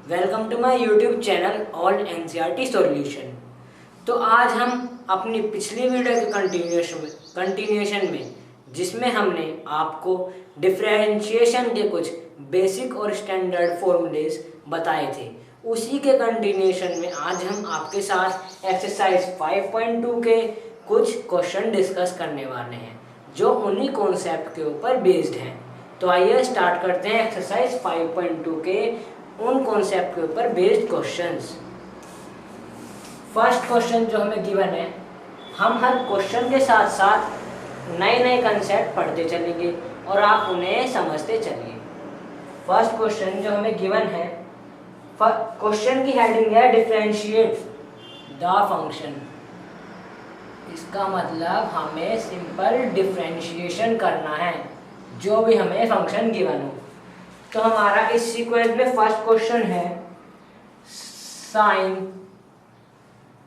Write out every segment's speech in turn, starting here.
Welcome to my YouTube channel all NCERT solution. तो आज हम अपनी पिछली वीडियो के कंटिन्यूएशन में जिसमें हमने आपको डिफरेंशिएशन के कुछ बेसिक और स्टैंडर्ड फॉर्मूलेज बताए थे, उसी के कंटिन्यूएशन में आज हम आपके साथ एक्सरसाइज 5.2 के कुछ क्वेश्चन डिस्कस करने वाले हैं जो उन्हीं कॉन्सेप्ट के ऊपर बेस्ड हैं। तो आइए स्टार्ट करते हैं एक्सरसाइज 5.2 के उन कॉन्सेप्ट के ऊपर बेस्ड क्वेश्चंस। फर्स्ट क्वेश्चन जो हमें गिवन है, हम हर क्वेश्चन के साथ साथ नए नए कंसेप्ट पढ़ते चलेंगे और आप उन्हें समझते चलिए। फर्स्ट क्वेश्चन जो हमें गिवन है, क्वेश्चन की हेडिंग है डिफरेंशिएट द फंक्शन। इसका मतलब हमें सिंपल डिफरेंशिएशन करना है जो भी हमें फंक्शन गिवन हो। तो हमारा इस सीक्वेंस में फर्स्ट क्वेश्चन है साइन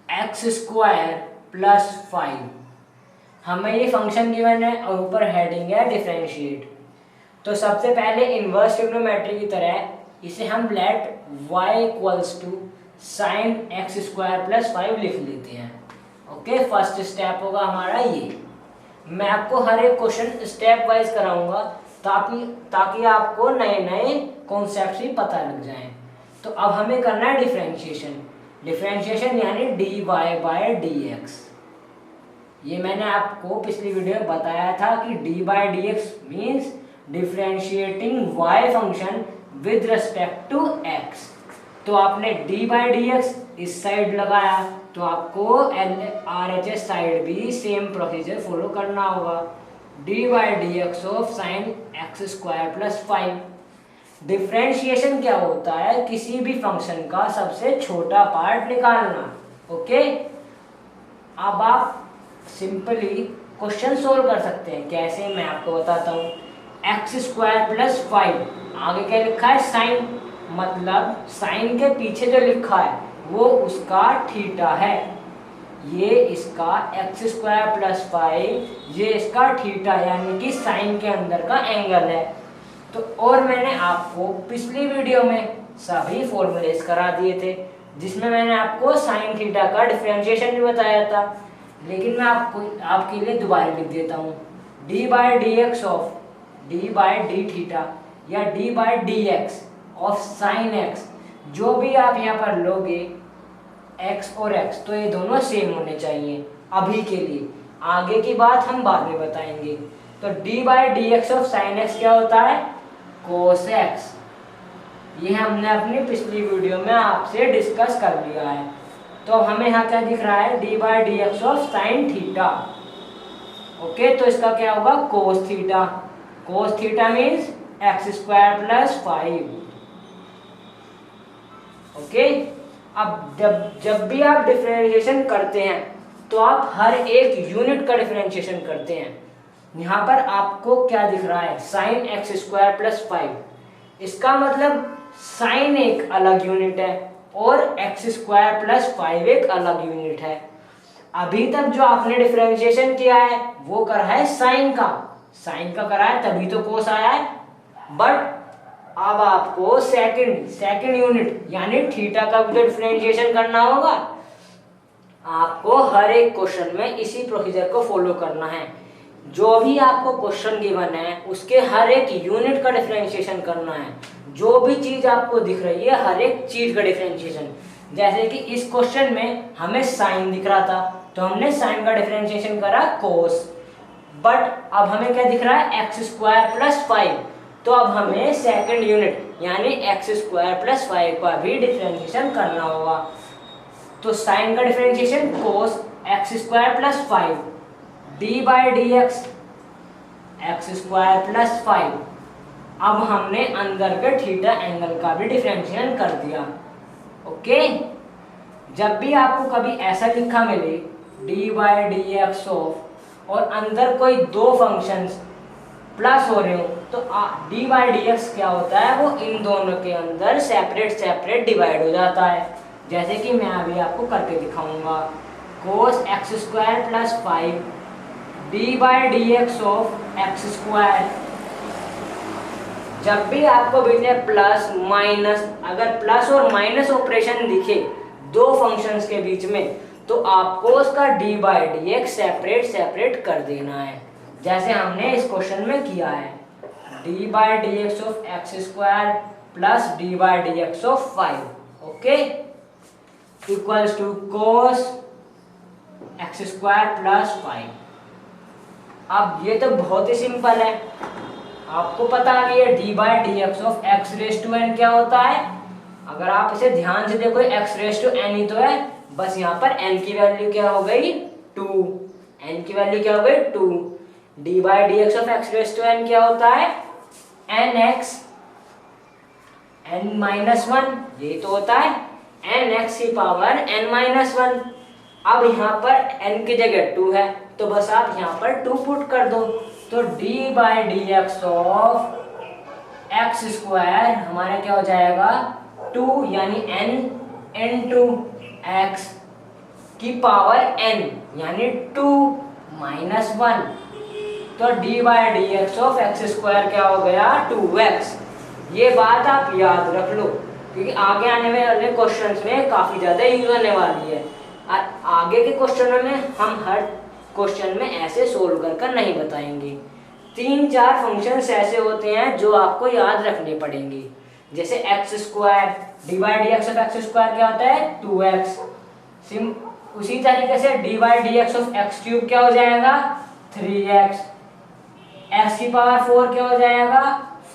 एक्स स्क्वायर प्लस 5। हमें ये फंक्शन गिवन है और ऊपर हेडिंग है डिफरेंशिएट। तो सबसे पहले इनवर्स ट्रिग्नोमेट्री की तरह इसे हम let y equals to sine x square plus 5 लिख लेते हैं। ओके, फर्स्ट स्टेप होगा हमारा ये। मैं आपको हर एक क्वेश्चन स्टेप वाइज कराऊंगा ताकि आपको नए नए कॉन्सेप्ट्स भी पता लग जाएं। तो अब हमें करना है डिफरेंशिएशन यानी dy बाय dx। ये मैंने आपको पिछली वीडियो में बताया था कि dy by dx means differentiating y function with respect to x। तो आपने dy बाय dx इस साइड लगाया तो आपको RHS साइड भी सेम प्रोसीजर फॉलो करना होगा, dy by dx of sine x square plus 5। Differentiation क्या होता है? किसी भी फंक्शन का सबसे छोटा पार्ट निकालना। ओके, अब आप सिंपली क्वेश्चन सोल्व कर सकते हैं। कैसे, मैं आपको बताता हूँ। एक्स स्क्वायर प्लस 5, आगे क्या लिखा है? साइन, मतलब साइन के पीछे जो लिखा है वो उसका थीटा है। ये इसका एक्स स्क्वायर प्लस 5, ये इसका थीटा यानी कि साइन के अंदर का एंगल है। तो और मैंने आपको पिछली वीडियो में सभी फॉर्मूलेज करा दिए थे जिसमें मैंने आपको साइन थीटा का डिफरेंशिएशन भी बताया था, लेकिन मैं आपके लिए दोबारा लिख देता हूँ। D by d x of d by d theta या d by d x of sine x. जो भी आप यहाँ पर लोगे x और x, तो ये दोनों सेम होने चाहिए अभी के लिए। आगे की बात हम बाद में बताएंगे। तो d by d x of sine x क्या होता है? कोस x। ये हमने अपनी पिछली वीडियो में आपसे डिस्कस कर लिया है। तो हमें यहाँ क्या दिख रहा है? d by d x of sine theta. Okay, तो इसका क्या होगा? Cos theta. Cos theta means x square plus 5। Okay, अब जब भी आप डिफरेंशिएशन करते हैं तो आप हर एक यूनिट का डिफरेंशिएशन करते हैं। यहाँ पर आपको क्या दिख रहा है? Sign x square plus 5। इसका मतलब साइन एक अलग यूनिट है और एक्स स्क्वायर प्लस 5 एक अलग यूनिट है। अभी तक जो आपने डिफरेंशिएशन किया है वो करा है साइन का करा है, तभी तो कोस आया है। बट अब आपको सेकंड यूनिट यानी थीटा का भी डिफरेंशिएशन करना होगा। आपको हर एक क्वेश्चन में इसी प्रोसीजर को फॉलो करना है। जो भी आपको क्वेश्चन गिवन है उसके हर एक यूनिट का डिफरेंशिएशन करना है। जो भी चीज आपको दिख रही है हर एक चीज का डिफरेंशिएशन। जैसे कि इस क्वेश्चन में हमें साइन दिख रहा था तो हमने साइन का डिफरेंशिएशन करा कोस। बट अब हमें क्या दिख रहा है? X square plus 5। तो अब हमें सेकंड यूनिट यानी एक्स स्क्वायर प्लस 5 का भी डिफरेंशिएशन करना होगा। तो साइन का differentiation cos x square plus 5 d by d x x square plus 5। अब हमने अंदर के थीटा एंगल का भी डिफरेंशिएशन कर दिया। ओके, जब भी आपको कभी ऐसा लिखा मिले d by d x of और अंदर कोई दो फंक्शंस प्लस हो रहे हो तो डी बाई डी एक्स क्या होता है? वो इन दोनों के अंदर सेपरेट डिवाइड हो जाता है। जैसे कि मैं अभी आपको करके दिखाऊंगा। कोस x square plus 5 D by d x of x square जब भी आपको बीच में प्लस माइनस, अगर प्लस और माइनस ऑपरेशन दिखे दो फंक्शंस के बीच में, तो आपको उसका D by d x separate separate कर देना है, जैसे हमने इस क्वेश्चन में किया है। D by d x of x square plus d by d x of 5, okay, equals to cos x square plus 5। अब ये तो बहुत ही सिंपल है, आपको पता है ये d by d x of x raise to n क्या होता है। अगर आप इसे ध्यान से देखो, एक्स रेस टू एन ही तो है, बस यहाँ पर एन की वैल्यू क्या हो गई 2, एन की वैल्यू क्या हो गई 2। D by d x of x raise to n क्या होता है एन एक्स एन माइनस 1, यही तो होता है एन एक्स की पावर एन माइनस 1। अब यहाँ पर n की जगह 2 है, तो बस आप यहाँ पर 2 पुट कर दो, तो d by d x of x square हमारा क्या हो जाएगा 2, यानी n इंटू एक्स की पावर n यानी 2 माइनस 1, तो d by d x of x square क्या हो गया 2x। ये बात आप याद रख लो, क्योंकि आगे आने वाले क्वेश्चंस में काफ़ी ज़्यादा यूज होने वाली है। आगे के क्वेश्चनों में हम हर क्वेश्चन में ऐसे सोल्व कर नहीं बताएंगे। 3-4 फंक्शंस ऐसे होते हैं जो आपको याद रखने पड़ेंगे, जैसे x square D by d x of x square क्या होता है 2x। उसी तरीके से D by d x of x cube क्या हो जाएगा 3x, एक्स की पावर 4 क्या हो जाएगा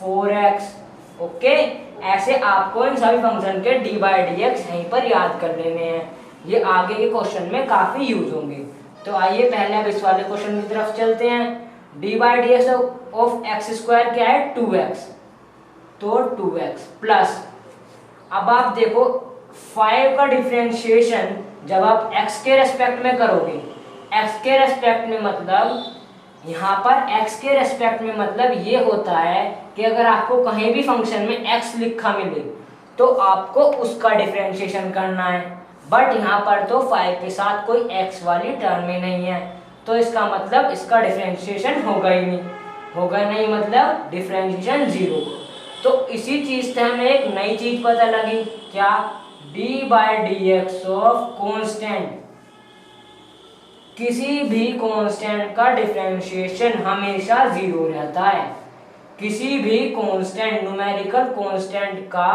4x, ओके। ऐसे आपको इन सभी फंक्शन के डी बाई डी एक्स यहीं पर याद कर लेने हैं, ये आगे के क्वेश्चन में काफी यूज होंगे। तो आइए पहले अब इस वाले क्वेश्चन की तरफ चलते हैं। D by d x of x square क्या है 2x, तो 2x प्लस, अब आप देखो 5 का डिफरेंशिएशन जब आप x के रेस्पेक्ट में करोगे, x के रेस्पेक्ट में मतलब यहाँ पर x के रेस्पेक्ट में मतलब ये होता है कि अगर आपको कहीं भी फंक्शन में x लिखा मिले तो आपको उसका डिफरेंशिएशन करना है, बट यहाँ पर तो 5 के साथ कोई x वाली टर्म ही नहीं है, तो इसका मतलब इसका डिफरेंशिएशन होगा ही नहीं, होगा नहीं मतलब डिफरेंशिएशन 0। तो इसी चीज़ से हमें एक नई चीज़ पता लगी, क्या d by d x of constant, किसी भी कांस्टेंट का डिफरेंशिएशन हमेशा 0 रहता है। किसी भी कांस्टेंट न्यूमेरिकल कांस्टेंट का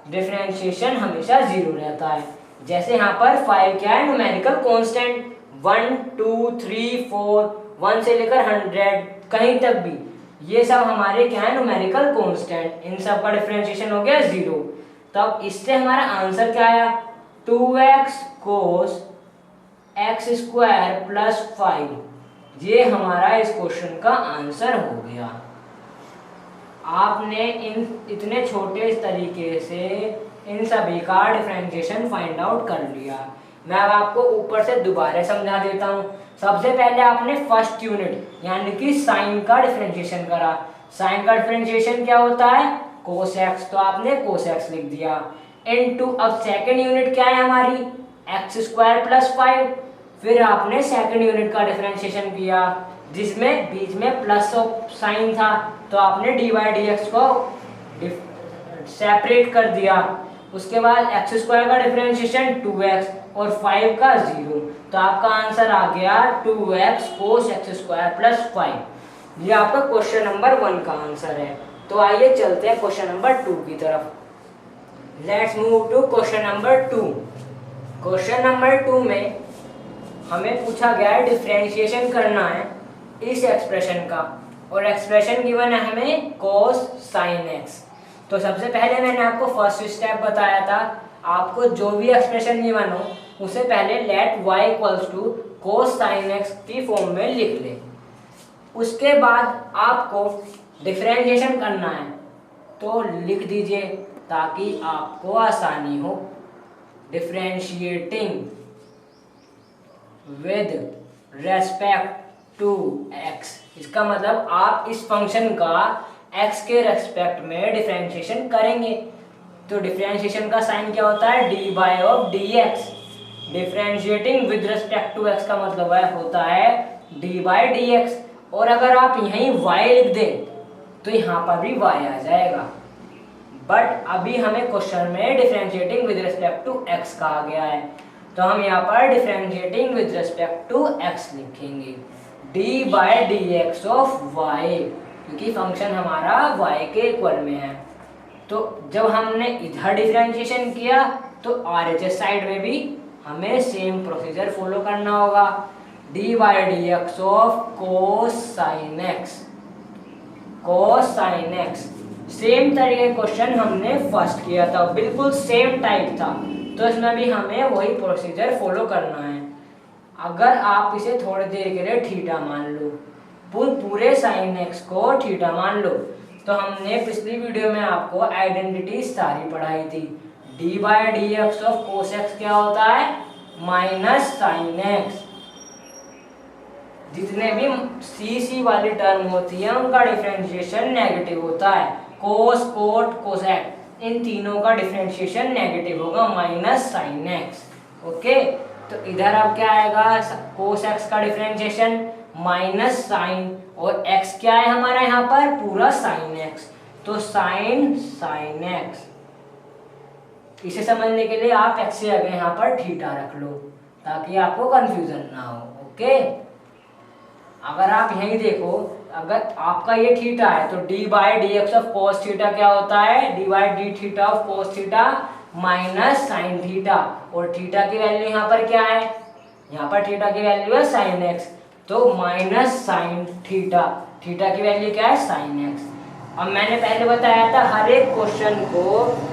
डिफरेंशिएशन हमेशा 0 रहता है। जैसे यहाँ पर 5 क्या है न्यूमेरिकल कांस्टेंट, 1 2 3 4 1 से लेकर 100 कहीं तक भी ये सब हमारे क्या है न्यूमेरिकल कांस्टेंट, इन सब का डिफरेंशिएशन हो गया 0। तब इससे हमारा आंसर क्या आया 2x cos x square plus 5, ये हमारा इस क्वेश्चन का आंसर हो गया। आपने इन इतने छोटे तरीके से इन सभी का डिफरेंशिएशन फाइंड आउट कर लिया। मैं अब आपको ऊपर से दोबारा समझा देता हूँ। सबसे पहले आपने फर्स्ट यूनिट यानी कि साइन का डिफरेंशिएशन करा। साइन का डिफरेंशिएशन क्या होता है कोस एक्स, तो आपने कोस एक्स लिख दिया इनटू, अब सेकंड यूनिट क्या है हमारी एक्स स्क्वायर प्लस 5, फिर आपने सेकंड यूनिट का डिफरेंशिएशन किया जिसमें बीच में प्लस ऑफ साइन था, तो आपने डी बाई डी एक्स को सेपरेट कर दिया। उसके बाद एक्स स्क्वायर का डिफरेंशिएशन 2x और 5 का 0, तो आपका आंसर आ गया 2x कोस एक्स स्क्वायर प्लस 5। ये आपका क्वेश्चन नंबर 1 का आंसर है। तो आइए चलते हैं क्वेश्चन नंबर 2 की तरफ। Let's move to question number 2। Question number 2 में हमें पूछा गया है डिफरेंशिएशन करना है इस एक्सप्रेशन का, और एक्सप्रेशन गिवन है हमें cos sin x। तो सबसे पहले मैंने आपको फर्स्ट स्टेप बताया था, आपको जो भी एक्सप्रेशन गिवन हो उसे पहले let y equals to cos sin x की फॉर्म में लिख ले। उसके बाद आपको डिफरेंशिएशन करना है, तो लिख दीजिए ताकि आपको आसानी हो। Differentiating with respect to x, इसका मतलब आप इस फंक्शन का x के रेस्पेक्ट में डिफरेंशिएशन करेंगे। तो डिफरेंशिएशन का साइन क्या होता है d by of d x. Differentiating with respect to x का मतलब होता है डी बाई डी एक्स। और अगर आप यहीं y लिख दें तो यहाँ पर भी y आ जाएगा। बट अभी हमें क्वेश्चन में differentiating with respect to x कहा गया है, तो हम यहाँ पर differentiating with respect to x लिखेंगे d/dx ऑफ y, क्योंकि फंक्शन हमारा y के इक्वल में है। तो जब हमने इधर डिफरेंशिएशन किया तो RHS साइड में भी हमें सेम प्रोसीजर फॉलो करना होगा, d/dx of cos sin x। Same तरीके क्वेश्चन हमने फर्स्ट किया था, बिल्कुल सेम टाइप था, तो इसमें भी हमें वही प्रोसीजर फॉलो करना है। अगर आप इसे थोड़ी देर के लिए थीटा मान लो, पूरे साइन एक्स को थीटा मान लो, तो हमने पिछली वीडियो में आपको आइडेंटिटी सारी पढ़ाई थी। d/dx ऑफ cos x क्या होता है? Minus sine x. जितने भी सी वाली टर्म होती है उनका डिफरेंशिएशन नेगेटिव होता है। कोस, कोट, कोसेक, इन तीनों का डिफरेंशिएशन नेगेटिव होगा, माइनस साइन एक्स। ओके, तो इधर अब क्या आएगा? कोस एक्स का डिफरेंशिएशन माइनस साइन, और एक्स क्या है हमारा यहाँ पर? पूरा साइन एक्स, तो साइन एक्स। इसे समझने के लिए आप एक्स से आगे यहाँ पर थीटा रख लो ताकि आपको कंफ्यूजन ना हो। ओके, अगर आप यहीं देखो, अगर आपका ये थीटा है तो d/dx ऑफ cos थीटा क्या होता है? d/d theta of cos theta minus sine theta, और थीटा की वैल्यू यहाँ पर क्या है? यहाँ पर थीटा की वैल्यू है साइन एक्स, तो माइनस साइन थीटा, थीटा की वैल्यू क्या है? Sine x. अब मैंने पहले बताया था हर एक क्वेश्चन को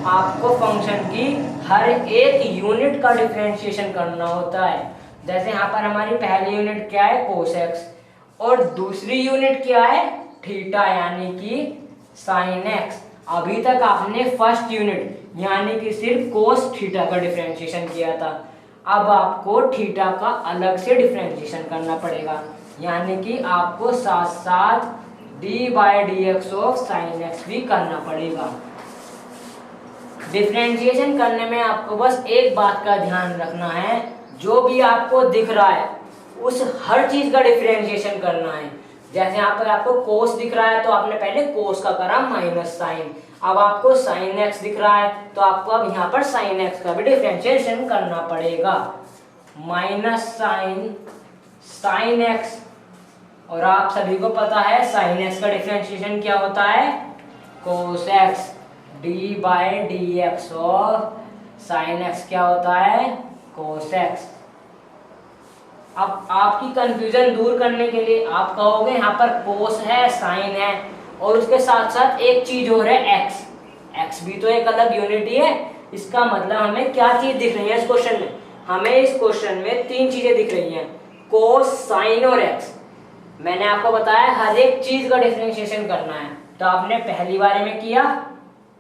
आपको फंक्शन की हर एक यूनिट का डिफरेंशिएशन करना होता है। जैसे यहाँ पर हमारी पहली यूनिट क्या है? कोस एक्स, और दूसरी यूनिट क्या है? थीटा, यानी कि साइन एक्स। अभी तक आपने फर्स्ट यूनिट यानी कि सिर्फ कोस थीटा का डिफरेंशिएशन किया था, अब आपको थीटा का अलग से डिफरेंशिएशन करना पड़ेगा, यानी कि आपको साथ साथ d/dx ऑफ साइन एक्स भी करना पड़ेगा। डिफरेंशिएशन करने में आपको बस एक बात का ध्यान रखना है, जो भी आपको दिख रहा है उस हर चीज का डिफरेंशिएशन करना है। जैसे यहाँ पर आपको कोस दिख रहा है तो आपने पहले कोस का करा माइनस साइन, अब आपको साइन एक्स दिख रहा है तो आपको अब यहाँ पर साइन एक्स का भी डिफरेंशिएशन करना पड़ेगा, माइनस साइन एक्स। और आप सभी को पता है साइन एक्स का डिफरेंशिएशन क्या होता है? Cos x. d/dx of sine x क्या होता है? Cos x. अब आपकी कंफ्यूजन दूर करने के लिए आप कहोगे यहाँ पर कोस है, साइन है, और उसके साथ साथ एक चीज और है एक्स। एक्स भी तो एक अलग यूनिट ही है। इसका मतलब हमें क्या चीज दिख रही है इस क्वेश्चन में? हमें इस क्वेश्चन में तीन चीजें दिख रही हैं, कोस, साइन और एक्स। मैंने आपको बताया हर एक चीज का डिफरेंशिएशन करना है, तो आपने पहली बारे में किया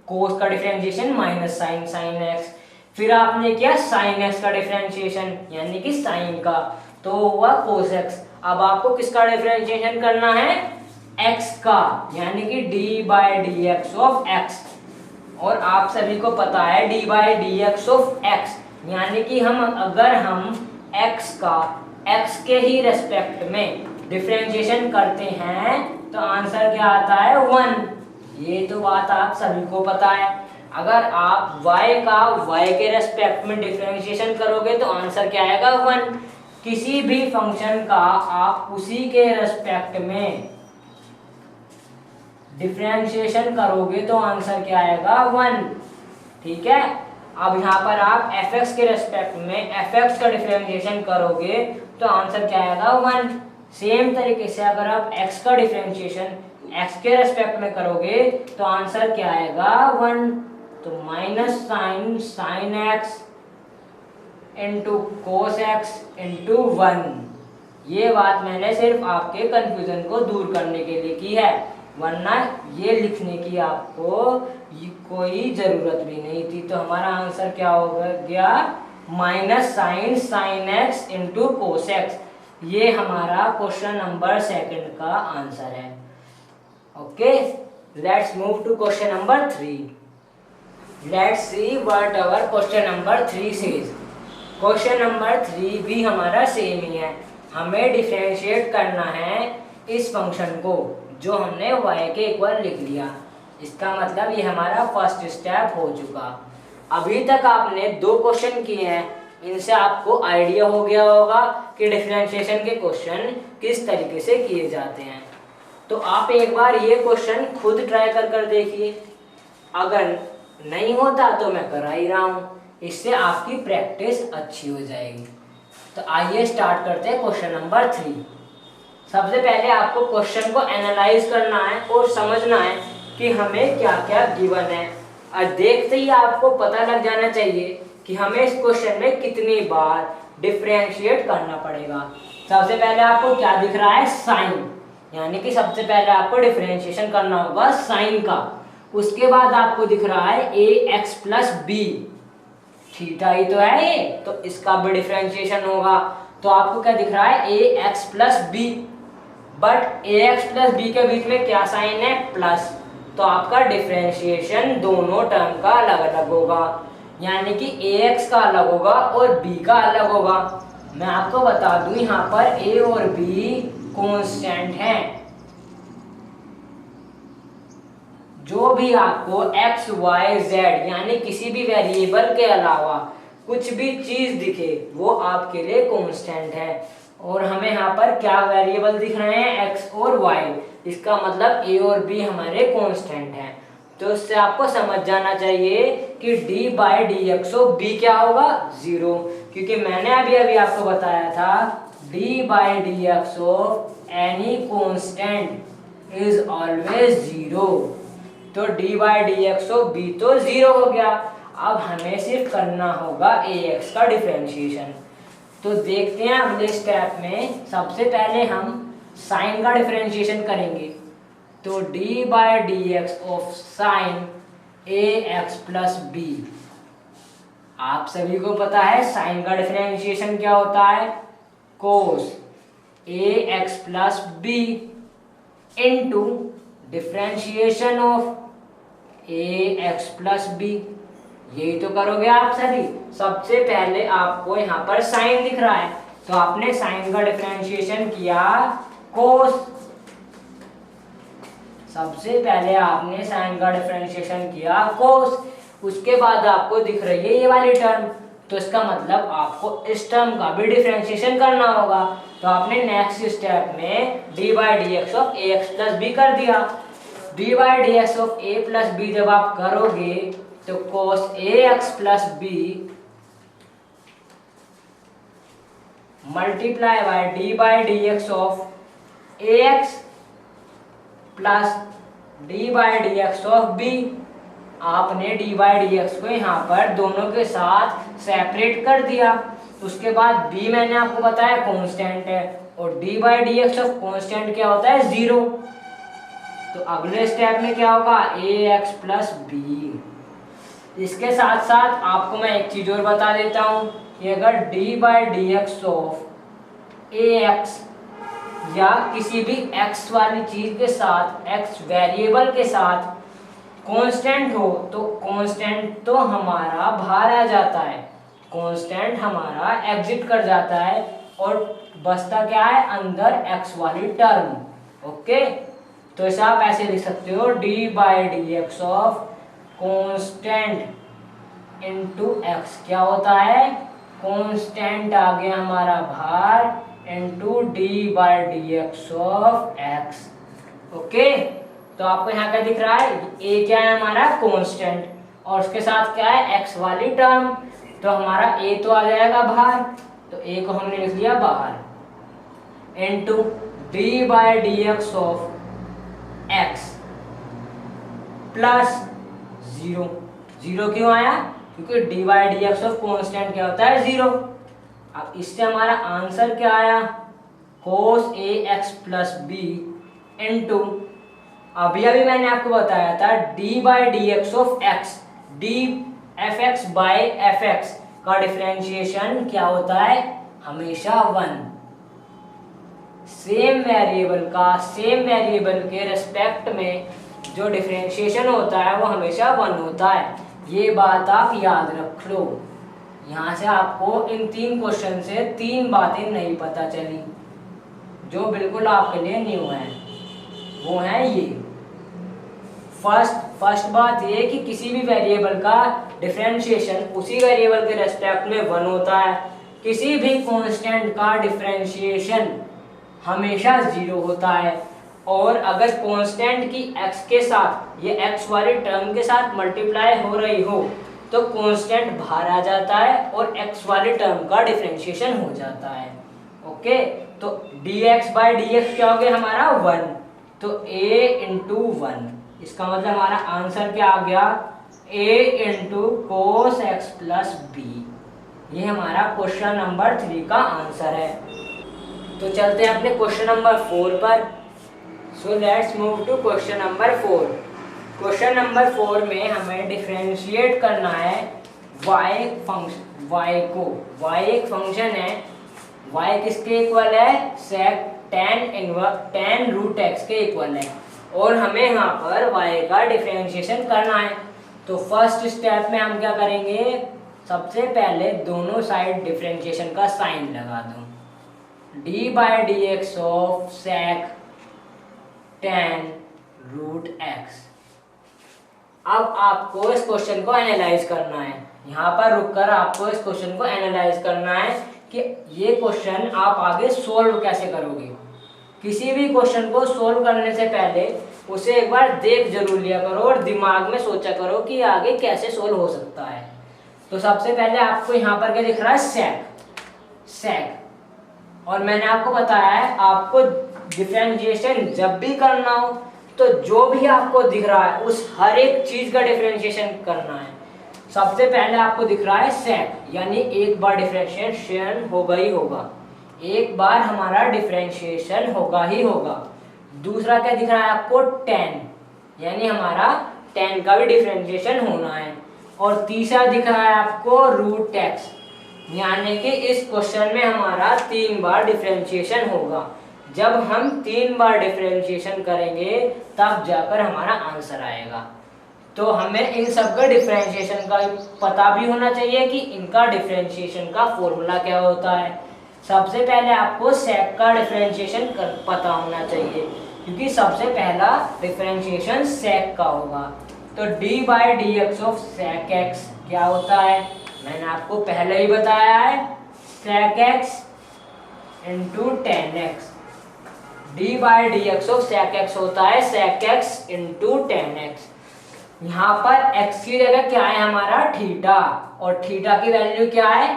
कोस का डिफरेंशिएशन माइनस साइन एक्स, फिर आपने किया साइन एक्स का डिफरेंशिएशन यानी कि साइन का, तो हुआ कोस एक्स। अब आपको किसका डिफरेंशिएशन करना है? एक्स का, यानी कि d/dx ऑफ एक्स। और आप सभी को पता है d/dx ऑफ एक्स यानी कि अगर हम x का x के ही रेस्पेक्ट में डिफरेंशिएशन करते हैं तो आंसर क्या आता है? 1। ये तो बात आप सभी को पता है। अगर आप y का y के रेस्पेक्ट में डिफरेंशिएशन करोगे तो आंसर क्या आएगा? 1। किसी भी फंक्शन का आप उसी के रेस्पेक्ट में डिफरेंशिएशन करोगे तो आंसर क्या आएगा? 1। ठीक है, अब यहाँ पर आप fx के रेस्पेक्ट में fx का डिफरेंशिएशन करोगे तो आंसर क्या आएगा? 1। सेम तरीके से अगर आप x का डिफरेंशिएशन x के रेस्पेक्ट में करोगे तो आंसर क्या आएगा? 1। तो minus sine x into cos x into 1। ये बात मैंने सिर्फ आपके कंफ्यूजन को दूर करने के लिए की है, वरना ये लिखने की आपको कोई ज़रूरत भी नहीं थी। तो हमारा आंसर क्या हो गया? Minus sine x into cos x. ये हमारा क्वेश्चन नंबर 2 का आंसर है। Okay, let's move to question number 3। Let's see what our question number 3 says. Question number 3 भी हमारा सेम ही है। हमें डिफरेंशिएट करना है इस फंक्शन को जो हमने y के इक्वल लिख लिया। इसका मतलब ये हमारा फर्स्ट स्टेप हो चुका। अभी तक आपने 2 क्वेश्चन किए हैं, इनसे आपको आइडिया हो गया होगा कि डिफरेंशिएशन के क्वेश्चन किस तरीके से किए जाते हैं। तो आप एक बार ये क्वेश्चन खुद ट्राई कर देखिए, अगर नहीं होता तो मैं करा ही रहा हूँ, इससे आपकी प्रैक्टिस अच्छी हो जाएगी। तो आइए स्टार्ट करते हैं क्वेश्चन नंबर 3। सबसे पहले आपको क्वेश्चन को एनालाइज करना है और समझना है कि हमें क्या क्या गिवन है, और देखते ही आपको पता लग जाना चाहिए कि हमें इस क्वेश्चन में कितनी बार डिफरेंशिएट करना पड़ेगा। सबसे पहले आपको क्या दिख रहा है, साइन, यानी कि सबसे पहले आपको डिफरेंशिएशन करना होगा साइन का। उसके बाद आपको दिख रहा है a x plus B, theta ही तो है ये, तो इसका भी डिफरेंशिएशन होगा। तो आपको क्या दिख रहा है, a x plus b, but a x plus b के बीच में क्या साइन है, प्लस, तो आपका डिफरेंशिएशन दोनों टर्म का अलग अलग होगा, यानी कि ए एक्स का अलग होगा और बी का अलग होगा। मैं आपको बता दूं यहाँ पर ए और बी कांस्टेंट हैं। जो भी आपको एक्स वाई जेड यानी किसी भी वेरिएबल के अलावा कुछ भी चीज दिखे वो आपके लिए कांस्टेंट है। और हमें यहाँ पर क्या वेरिएबल दिख रहे हैं, एक्स और वाई, इसका मतलब ए और बी हमारे कांस्टेंट हैं। तो इससे आपको समझ जाना चाहिए कि d by d x of b क्या होगा, 0, क्योंकि मैंने अभी अभी आपको बताया था d by d x of any constant is always 0। तो d by d x of b तो 0 हो गया। अब हमें सिर्फ करना होगा ax का डिफरेंशिएशन। तो देखते हैं अगले स्टेप में, सबसे पहले हम साइन का डिफरेंशिएशन करेंगे। तो d by d x of sine a x plus b, आप सभी को पता है साइन का डिफरेंशिएशन क्या होता है, cos a x plus b into differentiation of a x plus b. यही तो करोगे आप सभी। सबसे पहले आपको यहाँ पर साइन दिख रहा है, तो आपने साइन का डिफरेंशिएशन किया कोस। सबसे पहले आपने साइन का डिफरेंशिएशन किया कोस, उसके बाद आपको दिख रही है ये वाली टर्म, तो इसका मतलब आपको इस टर्म का भी डिफरेंशिएशन करना होगा। तो आपने नेक्स्ट स्टेप में d by d x of a x plus b कर दिया। d by d x of a plus b जब आप करोगे तो cos a x plus b multiply by d by d x of a x plus d by d x of b. आपने d by d x को यहाँ पर दोनों के साथ सेपरेट कर दिया। उसके बाद b मैंने आपको बताया कांस्टेंट है, और d by d x of constant क्या होता है, 0। तो अगले स्टेप में क्या होगा, ए एक्स प्लस बी। इसके साथ साथ आपको मैं एक चीज और बता देता हूँ कि अगर d by d x of a x या किसी भी x वाली चीज के साथ, x वेरिएबल के साथ कांस्टेंट हो, तो कांस्टेंट तो हमारा बाहर आ जाता है, कांस्टेंट हमारा एग्जिट कर जाता है, और बचता क्या है, अंदर x वाली टर्म। ओके, तो इसे आप ऐसे लिख सकते हो d by d x of constant into x, क्या होता है, कांस्टेंट आ गया हमारा बाहर into D by d x of x. Okay, तो आपको यहाँ क्या दिख रहा है, ए क्या है हमारा कांस्टेंट, और उसके साथ क्या है, एक्स वाली टर्म, तो हमारा ए तो आ जाएगा बाहर, तो ए को हमने लिख लिया बाहर into D by d x of x plus 0। 0 क्यों आया, क्योंकि D by d x of constant क्या होता है, 0। अब इससे हमारा आंसर क्या आया, cos a x plus b into, अभी अभी मैंने आपको बताया था d by d x of x, D F x by F x का डिफरेंशिएशन क्या होता है, हमेशा 1। सेम वेरिएबल के रेस्पेक्ट में जो डिफरेंशिएशन होता है वो हमेशा 1 होता है। ये बात आप याद रख लो। यहाँ से आपको इन 3 क्वेश्चन से 3 बातें नहीं पता चली जो बिल्कुल आपके लिए न्यू है। वो हैं ये। फर्स्ट बात ये कि किसी भी वेरिएबल का डिफरेंशिएशन उसी वेरिएबल के रेस्पेक्ट में 1 होता है। किसी भी कांस्टेंट का डिफरेंशिएशन हमेशा 0 होता है। और अगर कांस्टेंट की x के साथ ये x वाले टर्म के साथ मल्टीप्लाई हो रही हो तो कांस्टेंट बाहर आ जाता है और x वाले टर्म का डिफरेंशिएशन हो जाता है। ओके, तो dx/dx क्या हो गया हमारा 1, तो a इंटू 1, इसका मतलब हमारा आंसर क्या आ गया a into cos x plus b. ये हमारा क्वेश्चन नंबर 3 का आंसर है। तो चलते हैं अपने क्वेश्चन नंबर 4 पर। So let's move to question number 4। Question number 4 में हमें डिफरेंशिएट करना है y फंक्शन, y एक फंक्शन है, y किसके इक्वल है, sec tan रूट x के इक्वल है और हमें यहाँ पर y का डिफरेंशिएशन करना है। तो फर्स्ट स्टेप में हम क्या करेंगे, सबसे पहले दोनों साइड डिफरेंशिएशन का साइन लगा दो। d/dx of sec tan root x। अब आपको इस क्वेश्चन को एनालाइज करना है, यहाँ पर रुककर आपको इस क्वेश्चन को एनालाइज करना है कि ये क्वेश्चन आप आगे सोल्व कैसे करोगे। किसी भी क्वेश्चन को सोल्व करने से पहले उसे एक बार देख जरूर लिया करो और दिमाग में सोचा करो कि आगे कैसे सोल्व हो सकता है। तो सबसे पहले आपको यहाँ पर क्या दिख रहा है, सेक। और मैंने आपको बताया है आपको डिफरेंशिएशन जब भी करना हो तो जो भी आपको दिख रहा है उस हर एक चीज का डिफरेंशिएशन करना है। सबसे पहले आपको दिख रहा है सेक, यानी एक बार डिफरेंशिएशन होगा ही होगा, एक बार हमारा डिफरेंशिएशन होगा ही होगा। दूसरा क्या दिख रहा है आपको, tan, यानी हमारा tan का भी डिफरेंशिएशन होना है। और तीसरा दिख रहा है आपको रूट x, यानी कि इस क्वेश्चन में हमारा 3 बार डिफरेंशिएशन होगा। जब हम 3 बार डिफरेंशिएशन करेंगे तब जाकर हमारा आंसर आएगा। तो हमें इन सब का डिफरेंशिएशन का पता भी होना चाहिए कि इनका डिफरेंशिएशन का फॉर्मूला क्या होता है। सबसे पहले आपको सेक का डिफरेंशिएशन पता होना चाहिए क्योंकि सबसे पहला डिफरेंशिएशन सेक का होगा। तो d/dx ऑफ sec x क्या होता है, मैंने आपको पहले ही बताया है, sec x into tan x। d/dx of sec x होता है sec x into tan x। यहाँ पर x की जगह क्या है हमारा, थीटा, और थीटा की वैल्यू क्या है,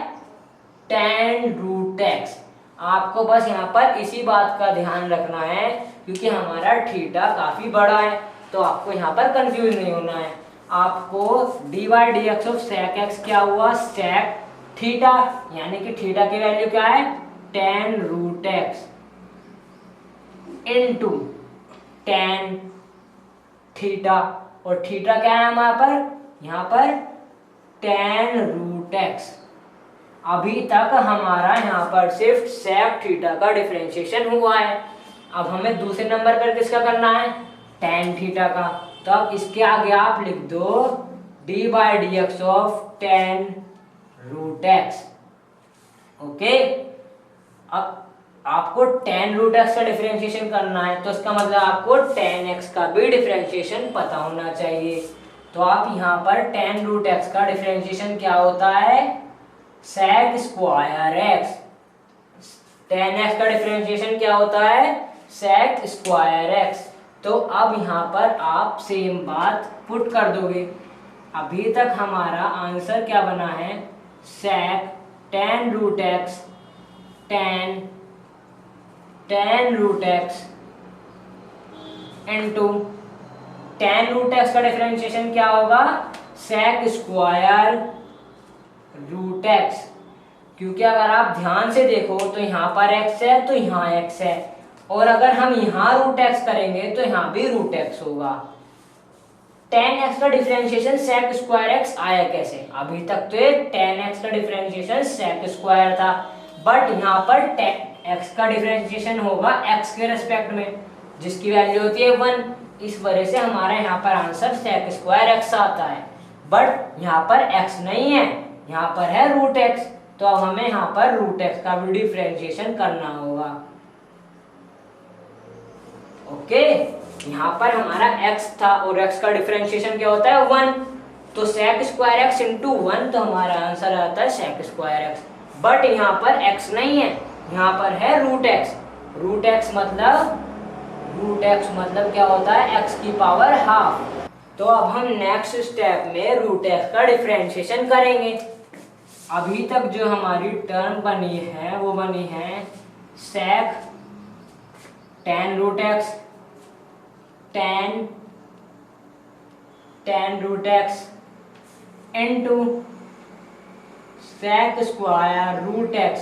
tan रूट x। आपको बस यहाँ पर इसी बात का ध्यान रखना है क्योंकि हमारा थीटा काफी बड़ा है, तो आपको यहाँ पर कंफ्यूज नहीं होना है। आपको d/dx ऑफ sec x क्या हुआ, sec थीटा, यानी कि थीटा की वैल्यू क्या है, tan root x into tan theta, और थीटा क्या है हमारे पर, यहाँ पर tan रूट x। अभी तक हमारा यहाँ पर सिर्फ sec थीटा का डिफरेंशिएशन हुआ है। अब हमें दूसरे नंबर पर किसका करना है, tan थीटा का। तो अब इसके आगे आप लिख दो d/dx of tan root x। Okay, अब आपको tan रूट x का डिफरेंशिएशन करना है तो इसका मतलब आपको tan x का भी डिफरेंशिएशन पता होना चाहिए। तो आप यहाँ पर tan रूट x का डिफरेंशिएशन क्या होता है, sec square x। tan x का डिफरेंशिएशन क्या होता है, sec स्क्वायर x। तो अब यहाँ पर आप सेम बात पुट कर दोगे। अभी तक हमारा आंसर क्या बना है, sec tan root x tan root x into tan root x का डिफरेंशिएशन क्या होगा, sec स्क्वायर रूट x। क्योंकि अगर आप ध्यान से देखो तो यहाँ पर x है तो यहाँ x है, और अगर हम यहाँ रूट x करेंगे तो यहाँ भी रूट x होगा। tan x का डिफरेंशिएशन sec स्क्वायर x आया कैसे, अभी तक तो ये tan x का डिफरेंशिएशन sec स्क्वायर था, बट यहाँ पर tan x का डिफरेंशिएशन होगा x के रेस्पेक्ट में जिसकी वैल्यू होती है 1। इस वजह से हमारा यहाँ पर आंसर sec स्क्वायर x आता है, बट यहाँ पर x नहीं है, यहाँ पर है रूट x। तो अब हमें यहाँ पर रूट x का भी डिफरेंशिएशन करना होगा। ओके, यहाँ पर हमारा x था और x का डिफरेंशिएशन क्या होता है 1, तो sec स्क्वायर x इंटू 1, तो हमारा आंसर आता है sec स्क्वायर x। बट यहाँ पर x नहीं है, यहाँ पर है रूट x। रूट x मतलब क्या होता है x की पावर हाफ। तो अब हम नेक्स्ट स्टेप में रूट x का डिफरेंशिएशन करेंगे। अभी तक जो हमारी टर्म बनी है वो बनी है sec tan root x, tan root x into sec square root x।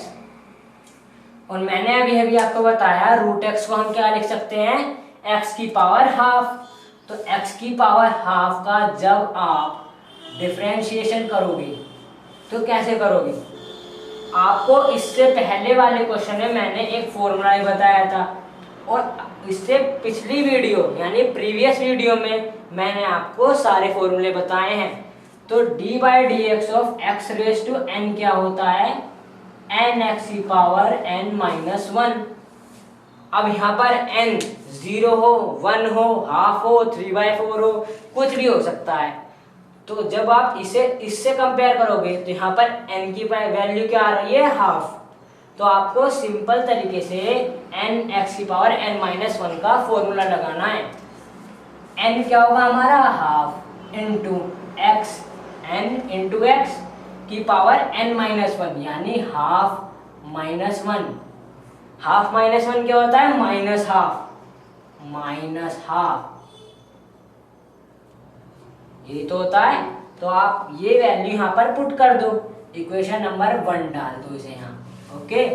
और मैंने अभी आपको बताया रूट x को हम क्या लिख सकते हैं, x की पावर हाफ। तो x की पावर हाफ का जब आप डिफरेंशिएशन करोगे तो कैसे करोगे, आपको इससे पहले वाले क्वेश्चन में मैंने एक फॉर्मूला ही बताया था, और इससे पिछली वीडियो यानी प्रीवियस वीडियो में मैंने आपको सारे फॉर्मूले बताए हैं। तो d by d x of x raise to n क्या होता है, n x की पावर n माइनस 1। अब यहाँ पर n 0 हो, 1 हो, हाफ हो, 3/4 हो, कुछ भी हो सकता है। तो जब आप इससे कंपेयर करोगे तो यहाँ पर n की वैल्यू क्या आ रही है, हाफ। तो आपको सिंपल तरीके से n x की पावर n माइनस 1 का फॉर्मूला लगाना है। n क्या होगा हमारा, half into x, n into x की पावर n माइनस 1 यानी हाफ माइनस 1। हाफ माइनस 1 क्या होता है, माइनस हाफ, ये तो होता है। तो आप ये वैल्यू यहाँ पर पुट कर दो, इक्वेशन नंबर 1 डाल दो इसे यहाँ। ओके,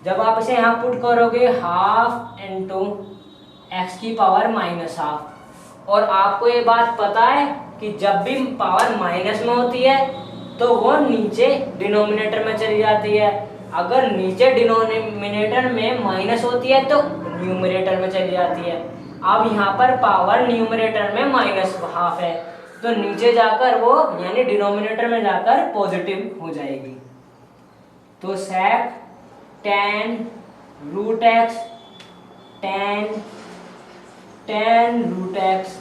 जब आप इसे यहाँ पुट करोगे हाफ इंटू एक्स की पावर माइनस हाफ, और आपको ये बात पता है कि जब भी पावर माइनस में होती है तो वो नीचे डिनोमिनेटर में चली जाती है, अगर नीचे डिनोमिनेटर में माइनस होती है तो न्यूमरेटर में चली जाती है। अब यहाँ पर पावर न्यूमरेटर में माइनस हाफ है, तो नीचे जाकर वो यानी डिनोमिनेटर में जाकर पॉजिटिव हो जाएगी। तो sec tan root x, tan root x,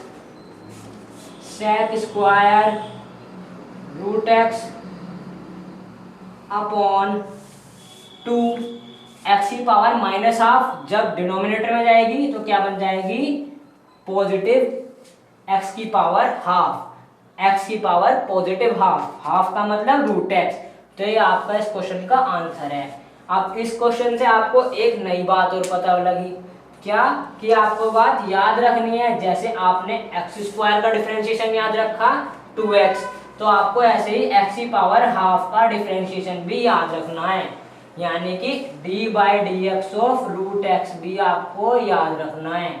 sec square root x upon 2 x की पावर माइनस हाफ, जब डिनोमिनेटर में जाएगी तो क्या बन जाएगी, पॉजिटिव x की पावर हाफ, x की पावर पॉजिटिव हाफ का मतलब रूट x। तो ये आपका इस क्वेश्चन का आंसर है। अब इस क्वेश्चन से आपको एक नई बात और पता लगी, क्या कि आपको बात याद रखनी है, जैसे आपने x स्क्वायर का डिफरेंशिएशन याद रखा 2x, तो आपको ऐसे ही x की पावर हाफ का डिफरेंशिएशन भी याद रखना है, यानी कि d by d x of root x भी आपको याद रखना है।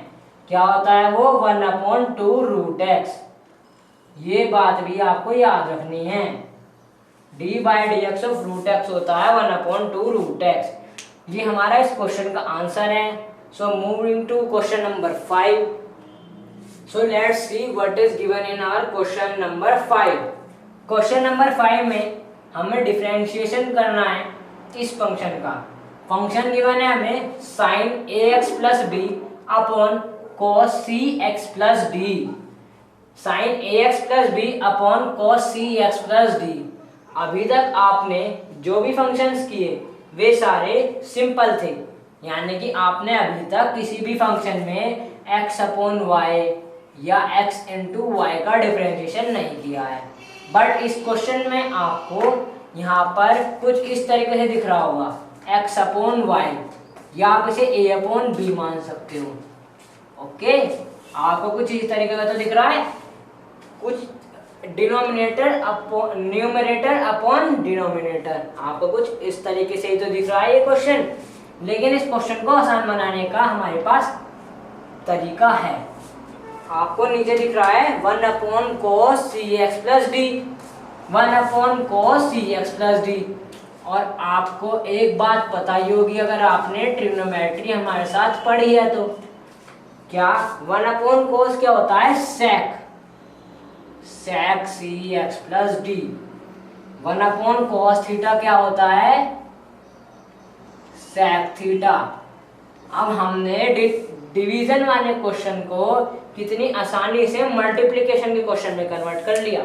क्या होता है वो, 1/2 रूट एक्स। ये बात भी आपको याद रखनी है, d by d x of root x होता है 1/2 रूट एक्स। ये हमारा इस क्वेश्चन का आंसर है। So moving to question number 5। So let's see what is given in our question number 5। Question number 5 में हमें डिफरेंशिएशन करना है इस फंक्शन का। फंक्शन गिवन है हमें sin ax plus b upon cos cx plus d, sin ax plus b upon cos cx plus d। अभी तक आपने जो भी फंक्शंस किए वे सारे सिंपल थे, यानी कि आपने अभी तक किसी भी फंक्शन में x अपॉन वाई या x इंटू वाई का डिफरेंशिएशन नहीं किया है। बट इस क्वेश्चन में आपको यहाँ पर कुछ इस तरीके से दिख रहा होगा, x अपॉन वाई, या आप इसे a अपॉन बी मान सकते हो। ओके, आपको कुछ इस तरीके का तो दिख रहा है, कुछ denominator upon numerator upon denominator, आपको कुछ इस तरीके से ही तो दिख रहा है ये क्वेश्चन। लेकिन इस क्वेश्चन को आसान बनाने का हमारे पास तरीका है। आपको नीचे दिख रहा है 1/cos cx plus D, 1/cos cx plus D. और आपको एक बात पता ही होगी अगर आपने ट्रिग्नोमेट्री हमारे साथ पढ़ी है तो, क्या 1/cos क्या होता है, sec cx plus D. 1/cos theta क्या होता है, sec थीटा। अब हमने डिवीजन वाले क्वेश्चन को कितनी आसानी से मल्टीप्लिकेशन के क्वेश्चन में कन्वर्ट कर लिया।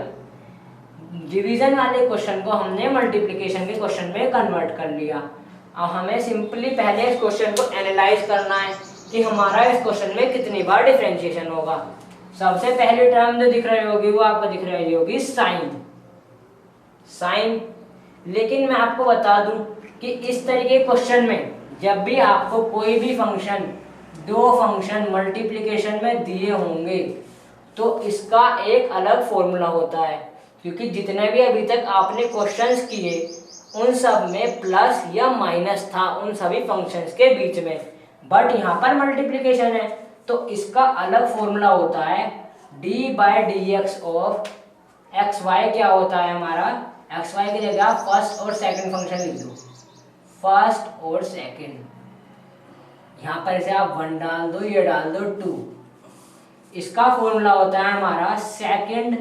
डिवीजन वाले क्वेश्चन को हमने मल्टीप्लिकेशन के क्वेश्चन में कन्वर्ट कर लिया। अब हमें सिंपली पहले इस क्वेश्चन को एनालाइज करना है कि हमारा इस क्वेश्चन में कितनी बार डिफरेंशिएशन होगा। सबसे पहली टर्म जो दिख रही होगी वो आपको दिख रही होगी साइन। लेकिन मैं आपको बता दूं कि इस तरीके के क्वेश्चन में जब भी आपको कोई भी फंक्शन, दो फंक्शन मल्टीप्लिकेशन में दिए होंगे तो इसका एक अलग फॉर्मूला होता है, क्योंकि जितने भी अभी तक आपने क्वेश्चंस किए उन सब में प्लस या माइनस था उन सभी फंक्शंस के बीच में, बट यहाँ पर मल्टीप्लिकेशन है तो इसका अलग फॉर्मूला होता है d/dx ऑफ एक्स वाई। क्या होता है हमारा, एक्स वाई की जगह फर्स्ट और सेकंड फंक्शन लिख दो, फर्स्ट और सेकंड। यहाँ पर इसे आप 1 डाल दो, ये डाल दो 2। इसका फॉर्मूला होता है हमारा second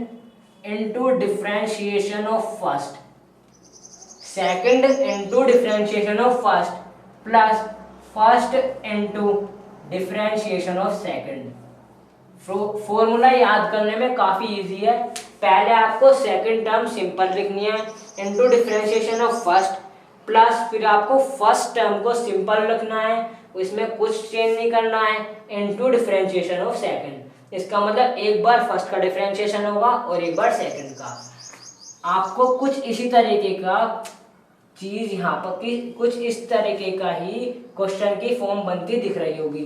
into differentiation of first, second into differentiation of first plus first into differentiation of second. Formula याद करने में काफी इजी है। पहले आपको सेकंड टर्म सिंपल लिखनी है into differentiation of first, plus फिर आपको फर्स्ट टर्म को सिंपल रखना है, इसमें कुछ चेंज नहीं करना है, इंटू डिफरेंशिएशन ऑफ सेकंड। इसका मतलब एक बार फर्स्ट का डिफरेंशिएशन होगा और एक बार सेकंड का। आपको कुछ इसी तरीके का चीज यहाँ पर की कुछ इस तरीके का ही क्वेश्चन की फॉर्म बनती दिख रही होगी।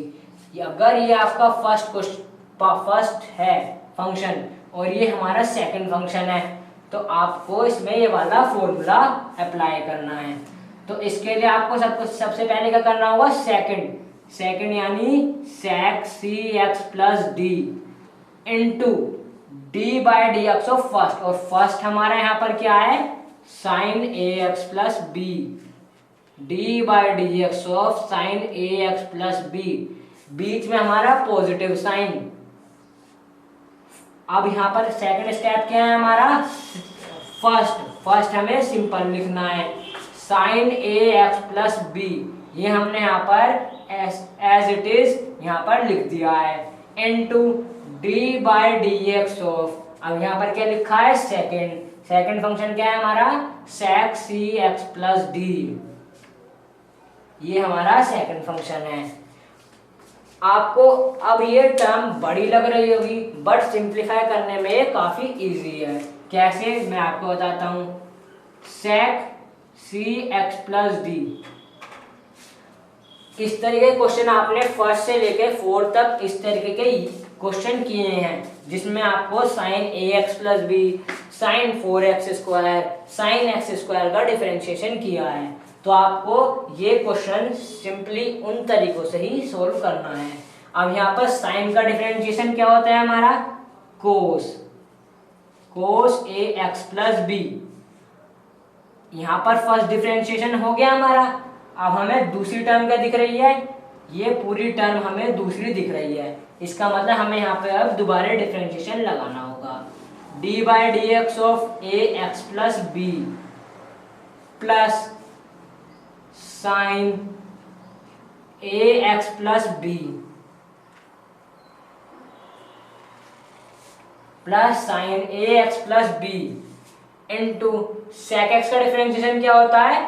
अगर ये आपका फर्स्ट है फंक्शन और ये हमारा सेकंड फंक्शन है तो आपको इसमें ये वाला फॉर्मूला अप्लाई करना है। तो इसके लिए आपको सबसे पहले क्या करना होगा, सेकंड यानी sec cx plus d into d/dx of first, और फर्स्ट हमारा यहाँ पर क्या है sin ax plus b, d/dx of sin ax plus b, बीच में हमारा पॉजिटिव साइन। अब यहाँ पर सेकंड स्टेप क्या है हमारा, फर्स्ट हमें सिंपल लिखना है sin ax प्लस बी, ये हमने यहाँ पर एज इट इज यहाँ पर लिख दिया है, इनटू d/dx ऑफ, अब यहाँ पर क्या लिखा है सेकंड फंक्शन क्या है हमारा sec cx प्लस डी, ये हमारा सेकंड फंक्शन है। आपको अब ये टर्म बड़ी लग रही होगी बट सिंप्लीफाई करने में ये काफी इजी है। कैसे, मैं आपको बताता हूँ। sec cx प्लस डी, इस तरीके के क्वेश्चन आपने फर्स्ट से लेकर 4 तक इस तरीके के क्वेश्चन किए हैं जिसमें आपको sin ax plus b, sin 4x square, sin x square का डिफरेंशिएशन किया है। तो आपको ये क्वेश्चन सिंपली उन तरीकों से ही सोल्व करना है। अब यहाँ पर साइन का डिफरेंशिएशन क्या होता है हमारा, cos ax प्लस बी। यहाँ पर फर्स्ट डिफरेंशिएशन हो गया हमारा। अब हमें दूसरी टर्म क्या दिख रही है, ये पूरी टर्म हमें दूसरी दिख रही है। इसका मतलब हमें यहाँ पे अब दोबारा डिफरेंशिएशन लगाना होगा, d/dx of ax plus b plus sine ax plus b plus sine ax plus b into sec x का डिफरेंशिएशन क्या होता है,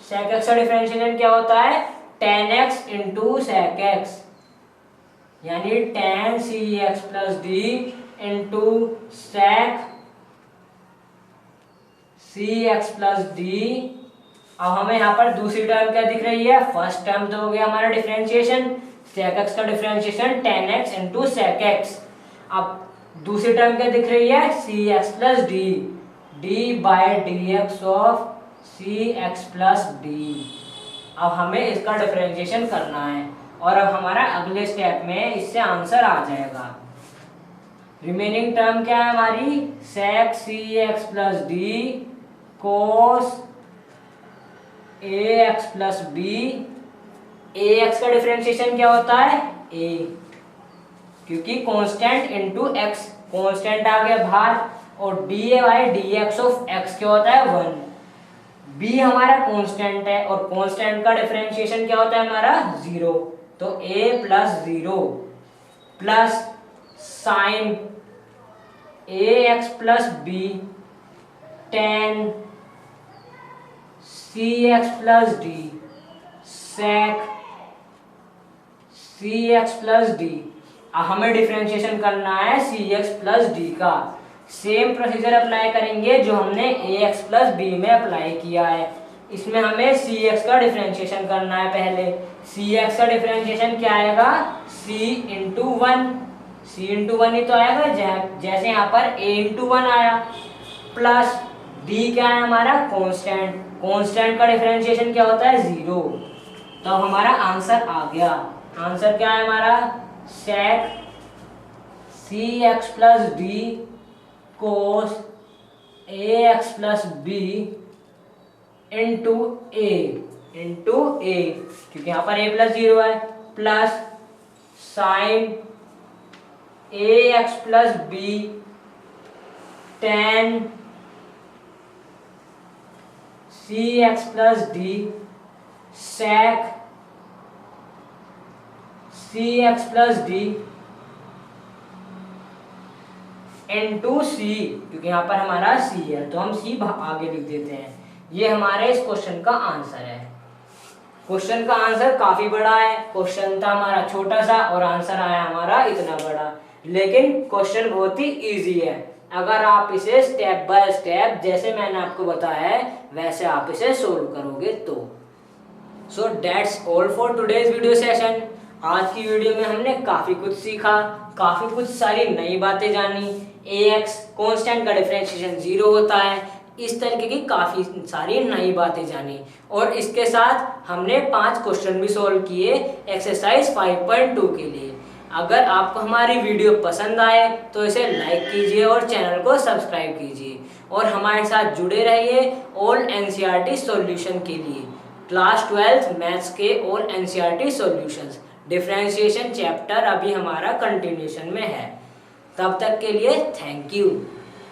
sec x का डिफरेंशिएशन क्या होता है, tan x into sec x, यानी tan cx plus d into sec cx plus D. अब हमें यहाँ पर दूसरी टर्म क्या दिख रही है, फर्स्ट टर्म तो हो गया हमारा डिफरेंशिएशन, sec x का differentiation tan x into sec x। अब दूसरी टर्म क्या दिख रही है, cx plus D, d/dx of cx plus D. अब हमें इसका डिफरेंशिएशन करना है और अब हमारा अगले स्टेप में इससे आंसर आ जाएगा। रिमेनिंग टर्म क्या है हमारी, sec cx plus d cos ax plus b. ax का डिफरेंशिएशन क्या होता है, a, क्योंकि कांस्टेंट इनटू x, कांस्टेंट आ गया बाहर, और d/dx ऑफ x क्या होता है 1। b हमारा कांस्टेंट है और कांस्टेंट का डिफरेंशिएशन क्या होता है हमारा 0, तो a plus 0 plus sine a x plus b tan c x plus d sec c x plus d. हमें डिफ्रेंशिएशन करना है सी एक्स प्लस डी का। सेम प्रोसीजर अप्लाई करेंगे जो हमने ए एक्स प्लस बी में अप्लाई किया है। इसमें हमें सी एक्स का डिफ्रेंशिएशन करना है। पहले सी एक्स का डिफ्रेंशिएशन क्या आएगा, सी इंटू वन, सी इंटू वन ही तो आएगा, जैसे यहाँ पर ए इंटू वन आया, प्लस डी क्या है हमारा, कांस्टेंट। कांस्टेंट का डिफरेंशिएशन क्या होता है, जीरो। तो हमारा आंसर आ गया। आंसर क्या है हमारा, सेक c x plus d cos a x plus b into ए, क्योंकि यहाँ पर ए प्लस जीरो है, plus sine a x plus b tan c x plus d sec c x plus d into सी, क्योंकि यहाँ पर हमारा सी है तो हम सी आगे लिख देते हैं। ये हमारे इस क्वेश्चन का आंसर है। क्वेश्चन का आंसर काफी बड़ा है। क्वेश्चन था हमारा छोटा सा और आंसर आया हमारा इतना बड़ा, लेकिन क्वेश्चन बहुत ही इजी है। अगर आप इसे स्टेप बाय स्टेप जैसे मैंने आपको बताया है वैसे आप इसे सोल्व करोगे तो। So that's all for today's video session. आज की वीडियो में हमने काफ़ी कुछ सीखा, काफ़ी कुछ सारी नई बातें जानी। ए एक्स कॉन्स्टेंट का डिफरेंशिएशन जीरो होता है, इस तरीके की काफ़ी सारी नई बातें जानी। और इसके साथ हमने 5 क्वेश्चन भी सोल्व किए एक्सरसाइज 5.2 के लिए। अगर आपको हमारी वीडियो पसंद आए तो इसे लाइक कीजिए और चैनल को सब्सक्राइब कीजिए और हमारे साथ जुड़े रहिए ऑल एनसीईआरटी सॉल्यूशन के लिए। क्लास 12 मैथ्स के all NCERT solutions differentiation chapter अभी हमारा कंटिन्यूशन में है। तब तक के लिए थैंक यू।